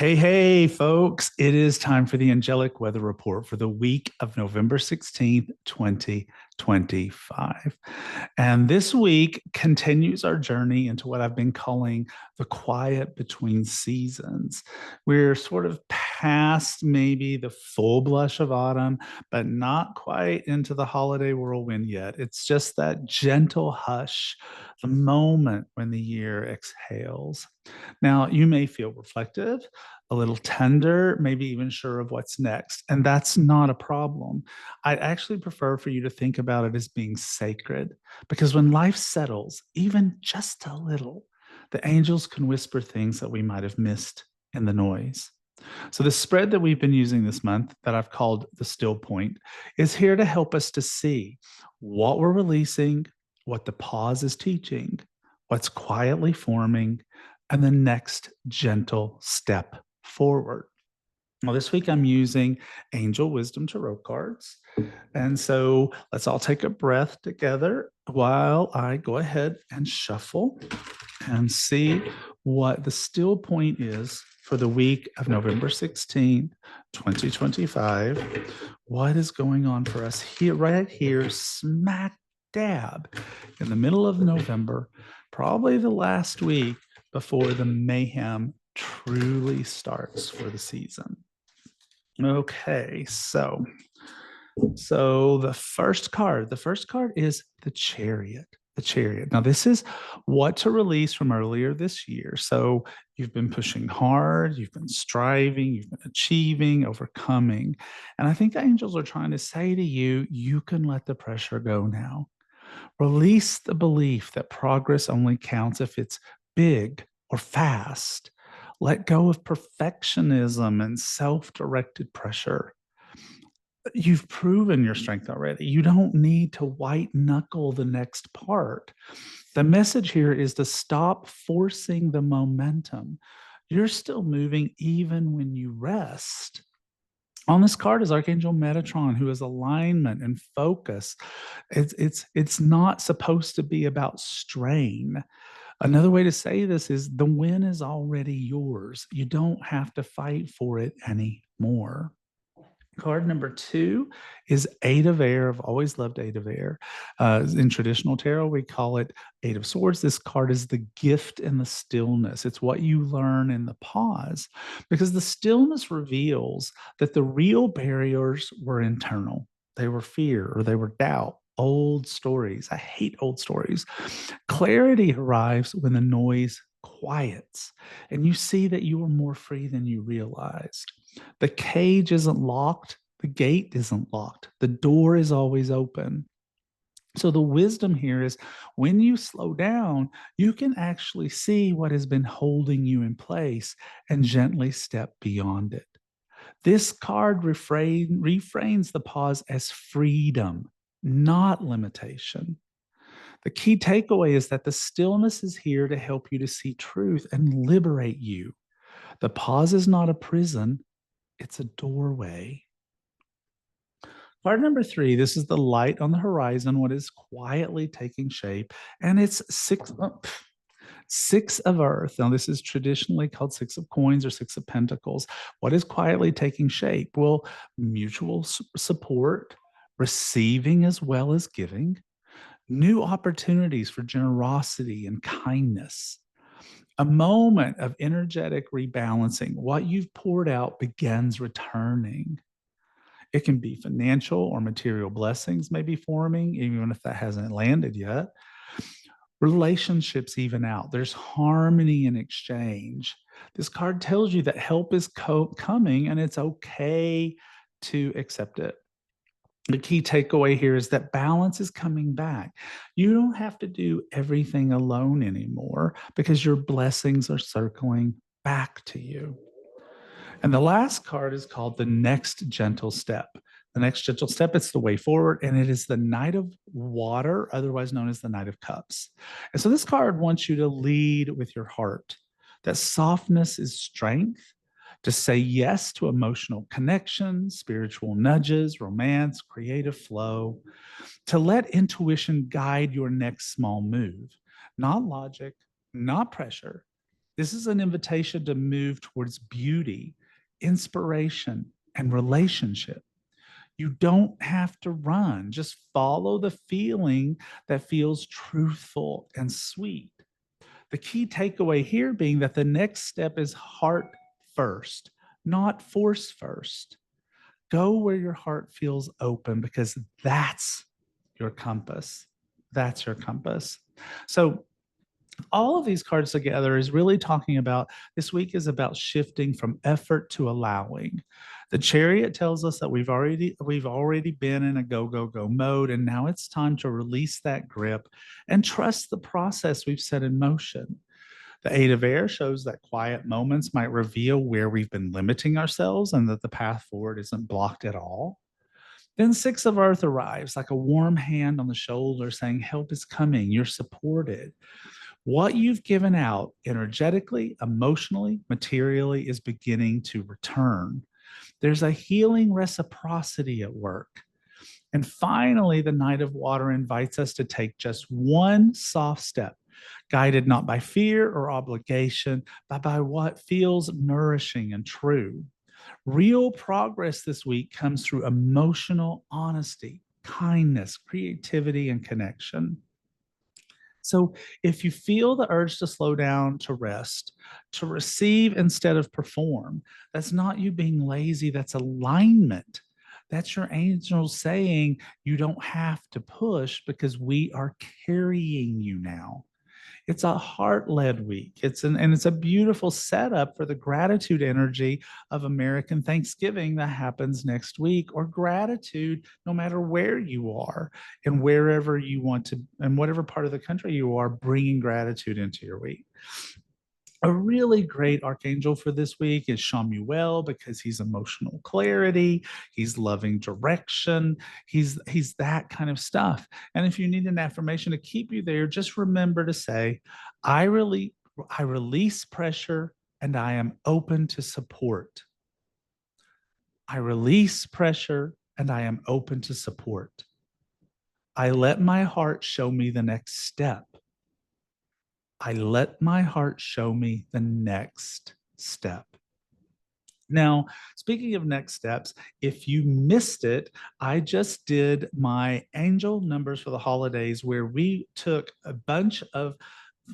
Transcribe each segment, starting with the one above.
Hey, folks. It is time for the Angelic Weather Report for the week of November 16th, 2025. And this week continues our journey into what I've been calling the quiet between seasons. We're sort of past maybe the full blush of autumn, but not quite into the holiday whirlwind yet. It's just that gentle hush, the moment when the year exhales. Now, you may feel reflective, a little tender, maybe even sure of what's next. And that's not a problem. I'd actually prefer for you to think about it as being sacred, because when life settles, even just a little, the angels can whisper things that we might have missed in the noise. So, the spread that we've been using this month, that I've called the still point, is here to help us to see what we're releasing, what the pause is teaching, what's quietly forming, and the next gentle step forward. Well, this week I'm using Angel Wisdom Tarot cards. And so let's all take a breath together while I go ahead and shuffle and see what the still point is for the week of November 16th, 2025. What is going on for us here, right here, smack dab in the middle of November, probably the last week before the mayhem truly starts for the season. Okay, so the first card is the chariot. The chariot. Now, this is what to release from earlier this year. So you've been pushing hard, you've been striving, you've been achieving, overcoming. And I think angels are trying to say to you, you can let the pressure go now. Release the belief that progress only counts if it's big or fast. Let go of perfectionism and self directed pressure. You've proven your strength already. You don't need to white knuckle the next part. The message here is to stop forcing the momentum. You're still moving even when you rest. On this card is Archangel Metatron, who is alignment and focus. It's not supposed to be about strain. Another way to say this is the win is already yours. You don't have to fight for it anymore. Card number 2 is Eight of Air. I've always loved Eight of Air. In traditional tarot, we call it Eight of Swords. This card is the gift and the stillness. It's what you learn in the pause, because the stillness reveals that the real barriers were internal. They were fear or they were doubt, old stories. I hate old stories. Clarity arrives when the noise quiets and you see that you are more free than you realized. The cage isn't locked. The gate isn't locked. The door is always open. So the wisdom here is when you slow down, you can actually see what has been holding you in place and gently step beyond it. This card refrains the pause as freedom, not limitation. The key takeaway is that the stillness is here to help you to see truth and liberate you. The pause is not a prison, it's a doorway. Card number 3, this is the light on the horizon, what is quietly taking shape, and it's six of earth. Now, this is traditionally called Six of Coins or Six of Pentacles. What is quietly taking shape? Well, mutual support, receiving as well as giving, new opportunities for generosity and kindness, a moment of energetic rebalancing. What you've poured out begins returning. It can be financial or material blessings may be forming, even if that hasn't landed yet. Relationships even out. There's harmony in exchange. This card tells you that help is coming and it's okay to accept it. The key takeaway here is that balance is coming back. You don't have to do everything alone anymore because your blessings are circling back to you. And the last card is called the next gentle step. The next gentle step, it's the way forward, and it is the Knight of Water, otherwise known as the Knight of Cups. And so this card wants you to lead with your heart. That softness is strength, to say yes to emotional connection, spiritual nudges, romance, creative flow, to let intuition guide your next small move, not logic, not pressure, This is an invitation to move towards beauty, inspiration, and relationship. You don't have to run. Just follow the feeling that feels truthful and sweet. The key takeaway here being that the next step is heart first, not force first. Go where your heart feels open because that's your compass. That's your compass. So, all of these cards together is really talking about this week is about shifting from effort to allowing. The chariot tells us that we've already been in a go mode, and now it's time to release that grip and trust the process we've set in motion. The Eight of Air shows that quiet moments might reveal where we've been limiting ourselves and that the path forward isn't blocked at all. Then Six of Earth arrives like a warm hand on the shoulder saying, help is coming, you're supported. What you've given out energetically, emotionally, materially is beginning to return. There's a healing reciprocity at work. And finally, the Knight of Water invites us to take just one soft step, guided not by fear or obligation, but by what feels nourishing and true. Real progress this week comes through emotional honesty, kindness, creativity, and connection. So, if you feel the urge to slow down, to rest, to receive instead of perform, that's not you being lazy, that's alignment. That's your angels saying you don't have to push because we are carrying you now. It's a heart-led week. It's a beautiful setup for the gratitude energy of American Thanksgiving that happens next week, or gratitude no matter where you are and wherever you want to, and whatever part of the country you are, bringing gratitude into your week. A really great archangel for this week is Shamuel because he's emotional clarity, he's loving direction, he's that kind of stuff. And if you need an affirmation to keep you there, just remember to say, I really I release pressure and I am open to support. I release pressure and I am open to support. I let my heart show me the next step. I let my heart show me the next step. Now, speaking of next steps, if you missed it, I just did my angel numbers for the holidays where we took a bunch of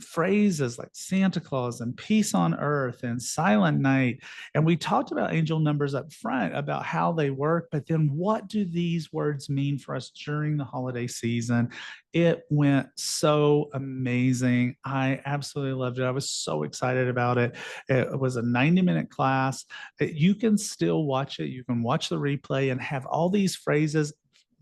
phrases like Santa Claus and peace on earth and silent night. And we talked about angel numbers up front about how they work, but then what do these words mean for us during the holiday season? It went so amazing. I absolutely loved it. I was so excited about it. It was a 90-minute class. You can still watch it. You can watch the replay and have all these phrases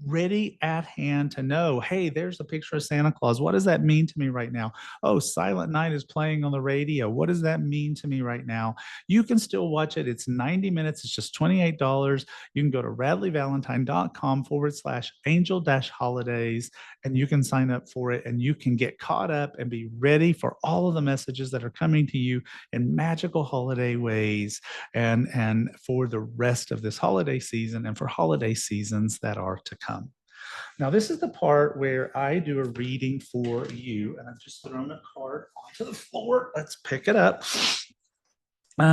ready at hand to know, hey, there's a picture of Santa Claus. What does that mean to me right now? Oh, Silent Night is playing on the radio. What does that mean to me right now? You can still watch it. It's 90 minutes. It's just $28. You can go to radleighvalentine.com/angel holidays and you can sign up for it and you can get caught up and be ready for all of the messages that are coming to you in magical holiday ways and for the rest of this holiday season and for holiday seasons that are to come. Now, this is the part where I do a reading for you, and I've just thrown a card onto the floor. Let's pick it up.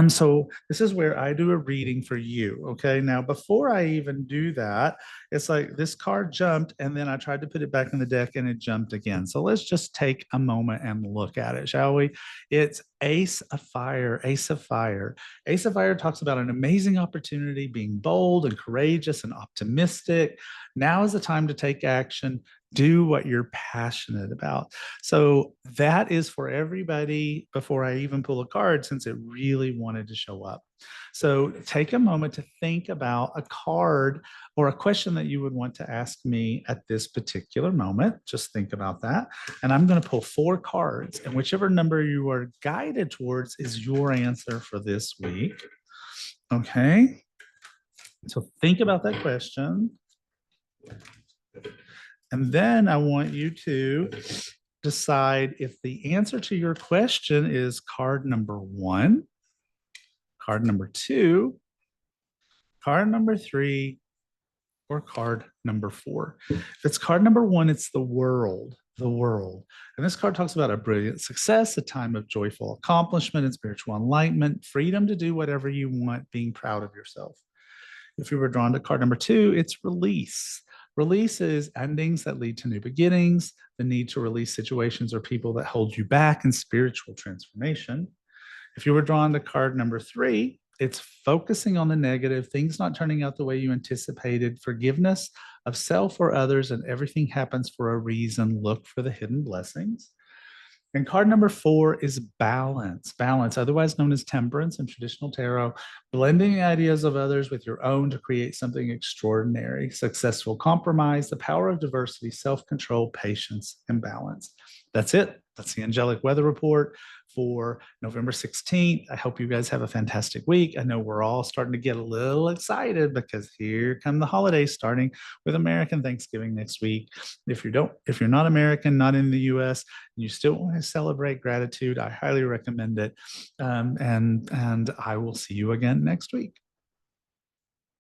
So this is where I do a reading for you. Okay. Now, before I even do that, it's like this card jumped and then I tried to put it back in the deck and it jumped again. So let's just take a moment and look at it, shall we? It's Ace of Fire, Ace of Fire. Ace of Fire talks about an amazing opportunity, being bold and courageous and optimistic. Now is the time to take action. Do what you're passionate about. So that is for everybody before I even pull a card, since it really wanted to show up. So take a moment to think about a card or a question that you would want to ask me at this particular moment. Just think about that. And I'm going to pull 4 cards, and whichever number you are guided towards is your answer for this week. Okay. So think about that question. And then I want you to decide if the answer to your question is card number 1, card number 2, card number 3, or card number 4. If it's card number 1, it's the world. the world. And this card talks about a brilliant success, a time of joyful accomplishment and spiritual enlightenment, freedom to do whatever you want, being proud of yourself. If you were drawn to card number 2, it's release. Release is endings that lead to new beginnings, the need to release situations or people that hold you back, and spiritual transformation. If you were drawn to card number 3, it's focusing on the negative, things not turning out the way you anticipated, forgiveness of self or others, and everything happens for a reason. Look for the hidden blessings. And card number 4 is balance. Balance, otherwise known as temperance in traditional tarot, blending the ideas of others with your own to create something extraordinary. Successful compromise, the power of diversity, self-control, patience, and balance. That's it. That's the Angelic Weather Report for November 16th. I hope you guys have a fantastic week. I know we're all starting to get a little excited because here come the holidays, starting with American Thanksgiving next week. If you're not American, not in the US, and you still want to celebrate gratitude, I highly recommend it. And I will see you again next week.